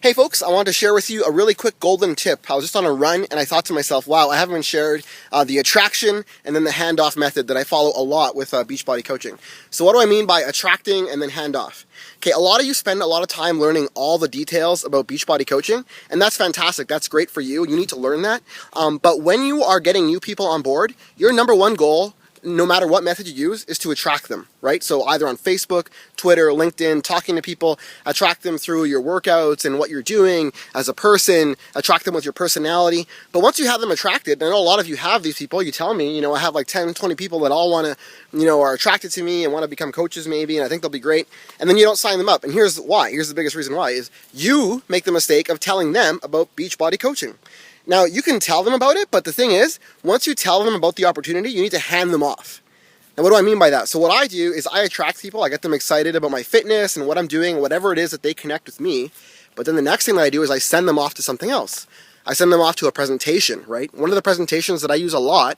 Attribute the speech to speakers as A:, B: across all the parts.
A: Hey folks, I wanted to share with you a really quick golden tip. I was just on a run and I thought to myself, wow, I haven't shared the attraction and then the handoff method that I follow a lot with Beachbody coaching. So what do I mean by attracting and then handoff? Okay, a lot of you spend a lot of time learning all the details about Beachbody coaching, and that's fantastic. That's great for you. You need to learn that. But when you are getting new people on board, your number one goal, no matter what method you use, is to attract them, right? So either on Facebook, Twitter, LinkedIn, talking to people, attract them through your workouts and what you're doing as a person, attract them with your personality. But once you have them attracted, and I know a lot of you have these people, you tell me, I have like 10, 20 people that all want to, are attracted to me and want to become coaches maybe, and I think they'll be great. And then you don't sign them up. And here's why. Here's the biggest reason why is you make the mistake of telling them about Beachbody coaching. Now, you can tell them about it, but the thing is, once you tell them about the opportunity, you need to hand them off. Now, what do I mean by that? So what I do is I attract people, I get them excited about my fitness and what I'm doing, whatever it is that they connect with me. But then the next thing that I do is I send them off to something else. I send them off to a presentation, right? One of the presentations that I use a lot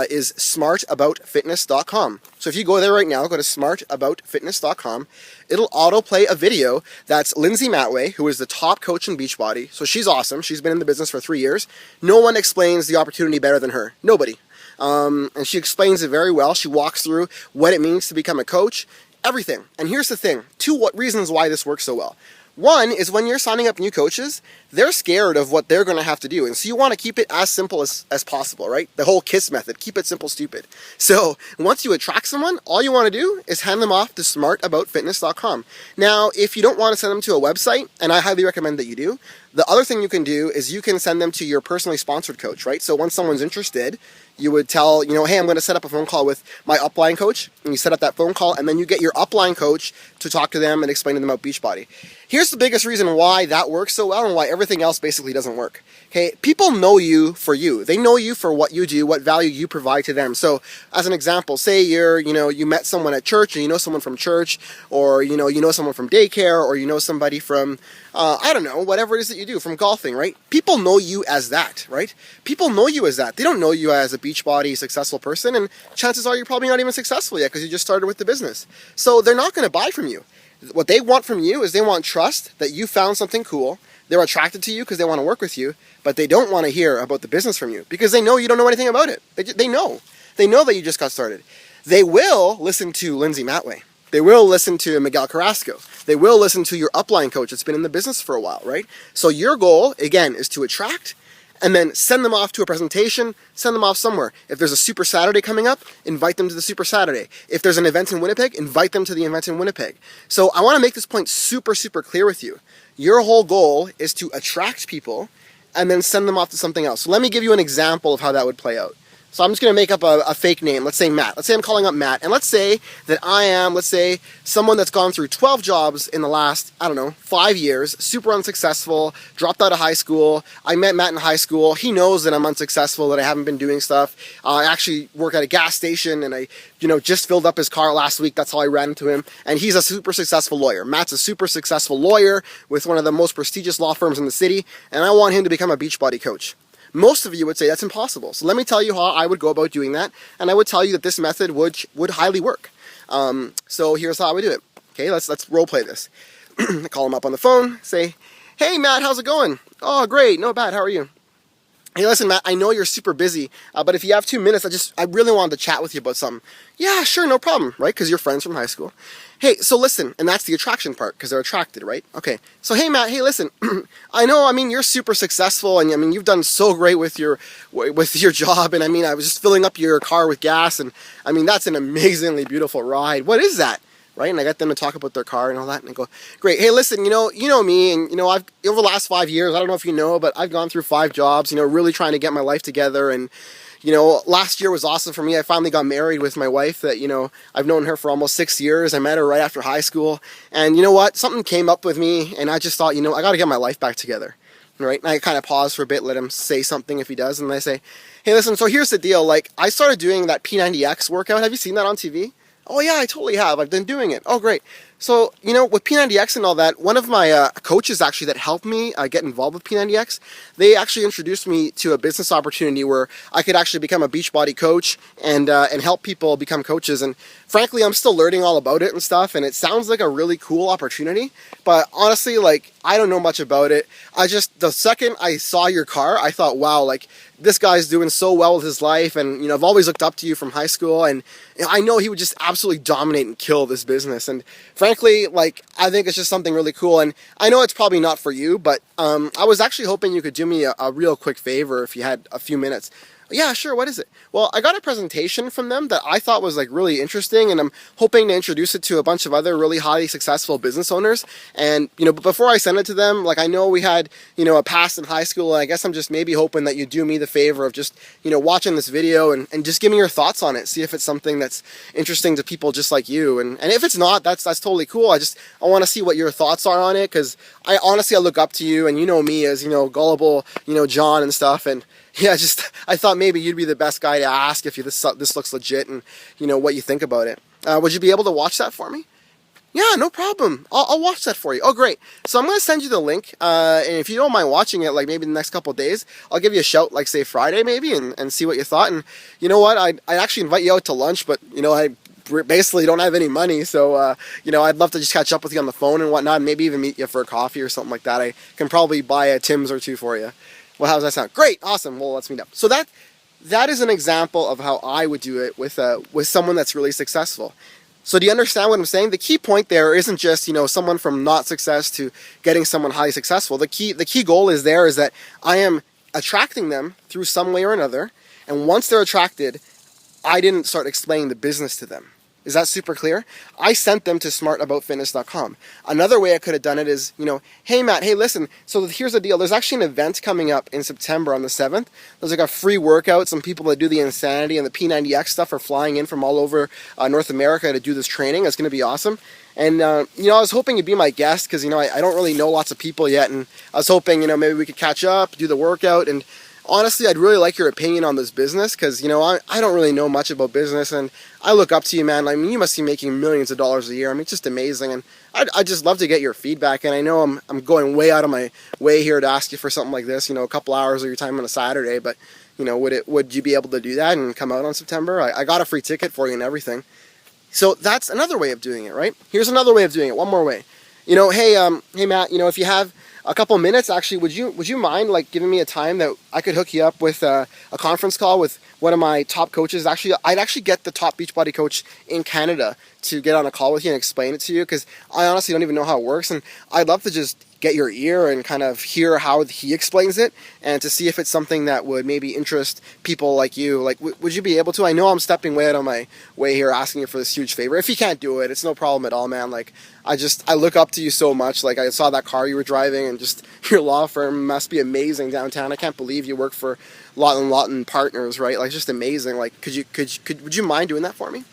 A: is smartaboutfitness.com. So if you go there right now, go to smartaboutfitness.com, it'll autoplay a video that's Lindsay Matway, who is the top coach in Beachbody. So she's awesome. She's been in the business for 3 years. No one explains the opportunity better than her. Nobody. And she explains it very well. She walks through what it means to become a coach, everything. And here's the thing, two reasons why this works so well. One is when you're signing up new coaches, they're scared of what they're going to have to do. And so you want to keep it as simple as possible, right? The whole KISS method, keep it simple, stupid. So once you attract someone, all you want to do is hand them off to smartaboutfitness.com. Now, if you don't want to send them to a website, and I highly recommend that you do, the other thing you can do is you can send them to your personally sponsored coach, right? So once someone's interested, you would tell, hey, I'm going to set up a phone call with my upline coach, and you set up that phone call, and then you get your upline coach to talk to them and explain to them about Beachbody. Here's the biggest reason why that works so well and why everything else basically doesn't work. Okay, people know you for you. They know you for what you do, what value you provide to them. So, as an example, say you met someone at church, and you know someone from church, or you know someone from daycare, or you know somebody from I don't know, whatever it is that you do, from golfing, right? People know you as that, right? People know you as that. They don't know you as a Beachbody successful person, and chances are you're probably not even successful yet because you just started with the business. So they're not going to buy from you. What they want from you is they want trust that you found something cool. They're attracted to you because they want to work with you, but they don't want to hear about the business from you because they know you don't know anything about it. They know. They know that you just got started. They will listen to Lindsay Matway. They will listen to Miguel Carrasco. They will listen to your upline coach that's been in the business for a while, right? So your goal, again, is to attract and then send them off to a presentation, send them off somewhere. If there's a Super Saturday coming up, invite them to the Super Saturday. If there's an event in Winnipeg, invite them to the event in Winnipeg. So I want to make this point super, super clear with you. Your whole goal is to attract people and then send them off to something else. So let me give you an example of how that would play out. So I'm just going to make up a fake name. Let's say Matt. Let's say I'm calling up Matt. And let's say that I am, someone that's gone through 12 jobs in the last, 5 years, super unsuccessful, dropped out of high school. I met Matt in high school. He knows that I'm unsuccessful, that I haven't been doing stuff. I actually work at a gas station, and I, just filled up his car last week. That's how I ran into him. And he's a super successful lawyer. Matt's a super successful lawyer with one of the most prestigious law firms in the city. And I want him to become a Beachbody coach. Most of you would say that's impossible. So let me tell you how I would go about doing that. And I would tell you that this method would highly work. So here's how I would do it. Okay, let's role play this. I call him up on the phone, say, "Hey Matt, how's it going?" "Oh, great, not bad, how are you?" "Hey, listen, Matt, I know you're super busy, but if you have 2 minutes, I really wanted to chat with you about something." "Yeah, sure, no problem," right? Because you're friends from high school. "Hey, so listen," and that's the attraction part, because they're attracted, right? Okay, so hey Matt, hey listen, I know, you're super successful, and you've done so great with your job, and I was just filling up your car with gas, and that's an amazingly beautiful ride. What is that? Right? And I get them to talk about their car and all that, and I go, "Great, hey listen, you know me, and I've over the last 5 years, I don't know if you know, but I've gone through 5 jobs, really trying to get my life together, and last year was awesome for me. I finally got married with my wife that, I've known her for almost 6 years. I met her right after high school. And you know what? Something came up with me, and I just thought, I got to get my life back together." Right? And I kind of pause for a bit, let him say something if he does. And I say, "Hey, listen, so here's the deal. I started doing that P90X workout. Have you seen that on TV?" "Oh, yeah, I totally have. I've been doing it." "Oh, great." So, with P90X and all that, one of my coaches actually that helped me get involved with P90X, they actually introduced me to a business opportunity where I could actually become a Beachbody coach and help people become coaches. And frankly, I'm still learning all about it and stuff, and it sounds like a really cool opportunity. But honestly, I don't know much about it. The second I saw your car, I thought, wow, like, this guy's doing so well with his life, and, I've always looked up to you from high school, and I know he would just absolutely dominate and kill this business, and frankly, like, I think it's just something really cool, and I know it's probably not for you, but I was actually hoping you could do me a real quick favor if you had a few minutes. Yeah, sure, what is it? Well, I got a presentation from them that I thought was like really interesting, and I'm hoping to introduce it to a bunch of other really highly successful business owners. And, but before I send it to them, like, I know we had, a past in high school, and I guess I'm just maybe hoping that you do me the favor of just, watching this video and just give me your thoughts on it. See if it's something that's interesting to people just like you. And if it's not, that's totally cool. I want to see what your thoughts are on it, because I look up to you, and you know me as, gullible, John and stuff, and yeah, I thought maybe you'd be the best guy to ask if this looks legit and, what you think about it. Would you be able to watch that for me? Yeah, no problem. I'll watch that for you. Oh, great. So I'm going to send you the link, and if you don't mind watching it, like maybe the next couple of days, I'll give you a shout, like say Friday maybe, and see what you thought. And you know what? I'd actually invite you out to lunch, but, I basically don't have any money, so I'd love to just catch up with you on the phone and whatnot, and maybe even meet you for a coffee or something like that. I can probably buy a Tim's or two for you. Well, how does that sound? Great, awesome. Well, let's meet up. So that is an example of how I would do it with someone that's really successful. So do you understand what I'm saying? The key point there isn't just someone from not success to getting someone highly successful. The key goal is that I am attracting them through some way or another, and once they're attracted, I didn't start explaining the business to them. Is that super clear? I sent them to smartaboutfitness.com. Another way I could have done it is, hey Matt, hey listen, so here's the deal. There's actually an event coming up in September on the 7th. There's like a free workout. Some people that do the Insanity and the P90X stuff are flying in from all over North America to do this training. It's going to be awesome. And, I was hoping you'd be my guest because, I don't really know lots of people yet. And I was hoping, maybe we could catch up, do the workout, and honestly, I'd really like your opinion on this business because, I don't really know much about business, and I look up to you, man. I mean, you must be making millions of dollars a year. I mean, it's just amazing, and I'd just love to get your feedback, and I know I'm going way out of my way here to ask you for something like this, a couple hours of your time on a Saturday, but, would you be able to do that and come out on September? I got a free ticket for you and everything. So that's another way of doing it, right? Here's another way of doing it, one more way. Hey Matt, if you have a couple minutes, actually, would you mind like giving me a time that I could hook you up with a conference call with one of my top coaches? Actually, I'd actually get the top Beachbody coach in Canada to get on a call with you and explain it to you, because I honestly don't even know how it works, and I'd love to just get your ear and kind of hear how he explains it, and to see if it's something that would maybe interest people like you. Like, would you be able to? I know I'm stepping way out of my way here asking you for this huge favor. If you can't do it, it's no problem at all, man. Like, I look up to you so much. Like, I saw that car you were driving, and just your law firm must be amazing downtown. I can't believe you work for Lawton Partners, right? Like, just amazing. Like, would you mind doing that for me?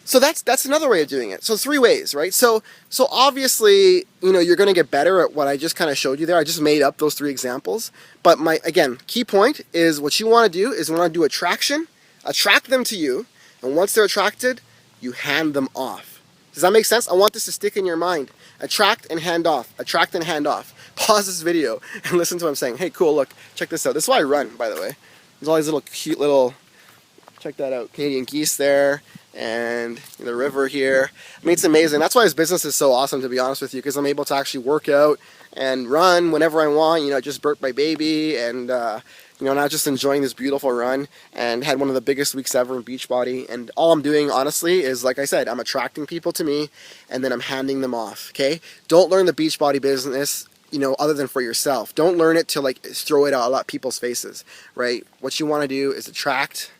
A: So that's another way of doing it. So 3 ways, right? So obviously, you're going to get better at what I just kind of showed you there. I just made up those 3 examples. But again, key point is what you want to do is attraction, attract them to you, and once they're attracted, you hand them off. Does that make sense? I want this to stick in your mind. Attract and hand off. Attract and hand off. Pause this video and listen to what I'm saying. Hey, cool, look, check this out. This is why I run, by the way. There's all these little cute little, check that out, Canadian geese there, and the river here. I mean, it's amazing. That's why this business is so awesome, to be honest with you, because I'm able to actually work out and run whenever I want. I just burped my baby, and now just enjoying this beautiful run, and had one of the biggest weeks ever in Beachbody. And all I'm doing, honestly, is, like I said, I'm attracting people to me, and then I'm handing them off, okay? Don't learn the Beachbody business, other than for yourself. Don't learn it to, like, throw it out at people's faces, right? What you want to do is attract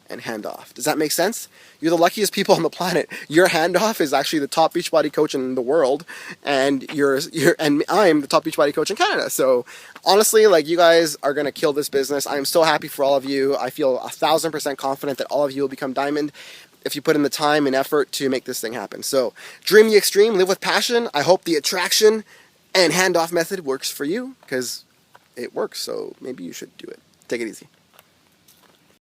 A: and hand off. Does that make sense? You're the luckiest people on the planet. Your handoff is actually the top Beachbody coach in the world, and and I'm the top Beachbody coach in Canada. So honestly, like, you guys are gonna kill this business. I am so happy for all of you. I feel 1,000% confident that all of you will become diamond if you put in the time and effort to make this thing happen. So dream the extreme, live with passion. I hope the attraction and handoff method works for you, because it works. So maybe you should do it. Take it easy.